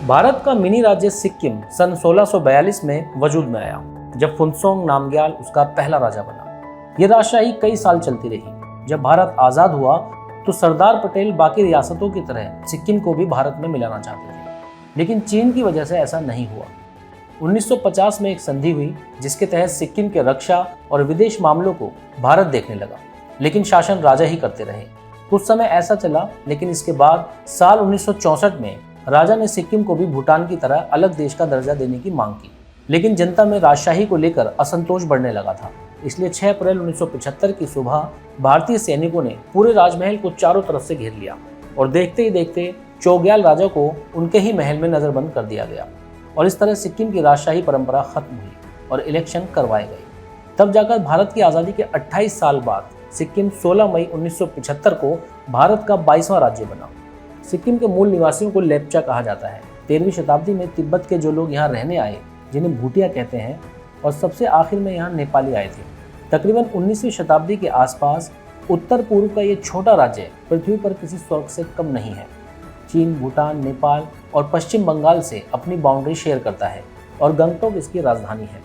भारत का मिनी राज्य सिक्किम सन 1642 में वजूद में आया, जब फुनसोंग नामग्याल उसका पहला राजा बना। यह राजशाही कई साल चलती रही। जब भारत आजाद हुआ तो सरदार पटेल बाकी रियासतों की तरह सिक्किम को भी भारत में मिलाना चाहते थे, लेकिन चीन की वजह से ऐसा नहीं हुआ। 1950 में एक संधि हुई जिसके तहत सिक्किम के रक्षा और विदेश मामलों को भारत देखने लगा, लेकिन शासन राजा ही करते रहे। कुछ समय ऐसा चला, लेकिन इसके बाद साल 1964 में राजा ने सिक्किम को भी भूटान की तरह अलग देश का दर्जा देने की मांग की, लेकिन जनता में राजशाही को लेकर असंतोष बढ़ने लगा था। इसलिए 6 अप्रैल 1975 की सुबह भारतीय सैनिकों ने पूरे राजमहल को चारों तरफ से घेर लिया और देखते ही देखते चोग्याल राजा को उनके ही महल में नजरबंद कर दिया गया और इस तरह सिक्किम की राजशाही परंपरा खत्म हुई और इलेक्शन करवाए गए। तब जाकर भारत की आज़ादी के 28 साल बाद सिक्किम 16 मई 1975 को भारत का 22वां राज्य बना। सिक्किम के मूल निवासियों को लेप्चा कहा जाता है। 13वीं शताब्दी में तिब्बत के जो लोग यहाँ रहने आए, जिन्हें भूटिया कहते हैं, और सबसे आखिर में यहाँ नेपाली आए थे। तकरीबन 19वीं शताब्दी के आसपास उत्तर पूर्व का ये छोटा राज्य पृथ्वी पर किसी स्वर्ग से कम नहीं है। चीन, भूटान, नेपाल और पश्चिम बंगाल से अपनी बाउंड्री शेयर करता है और गंगटोक इसकी राजधानी है।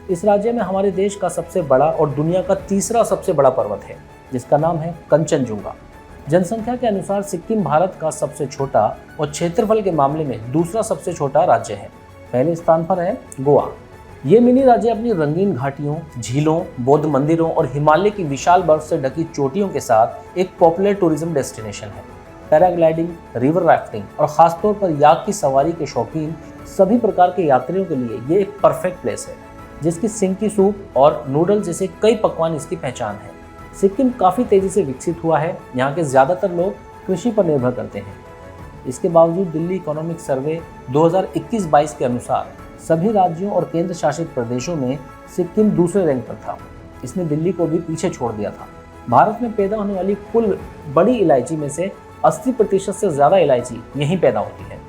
इस राज्य में हमारे देश का सबसे बड़ा और दुनिया का तीसरा सबसे बड़ा पर्वत है, जिसका नाम है कंचनजुंगा। जनसंख्या के अनुसार सिक्किम भारत का सबसे छोटा और क्षेत्रफल के मामले में दूसरा सबसे छोटा राज्य है। पहले स्थान पर है गोवा। ये मिनी राज्य अपनी रंगीन घाटियों, झीलों, बौद्ध मंदिरों और हिमालय की विशाल बर्फ से ढकी चोटियों के साथ एक पॉपुलर टूरिज्म डेस्टिनेशन है। पैराग्लाइडिंग, रिवर राफ्टिंग और खासतौर पर याक की सवारी के शौकीन सभी प्रकार के यात्रियों के लिए ये एक परफेक्ट प्लेस है, जिसकी सिंकी सूप और नूडल जैसे कई पकवान इसकी पहचान है। सिक्किम काफ़ी तेज़ी से विकसित हुआ है। यहाँ के ज़्यादातर लोग कृषि पर निर्भर करते हैं। इसके बावजूद दिल्ली इकोनॉमिक सर्वे 2021-22 के अनुसार सभी राज्यों और केंद्र शासित प्रदेशों में सिक्किम दूसरे रैंक पर था। इसने दिल्ली को भी पीछे छोड़ दिया था। भारत में पैदा होने वाली कुल बड़ी इलायची में से 80% से ज़्यादा इलायची यहीं पैदा होती है।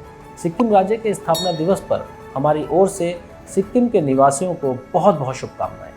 सिक्किम राज्य के स्थापना दिवस पर हमारी ओर से सिक्किम के निवासियों को बहुत बहुत शुभकामनाएं।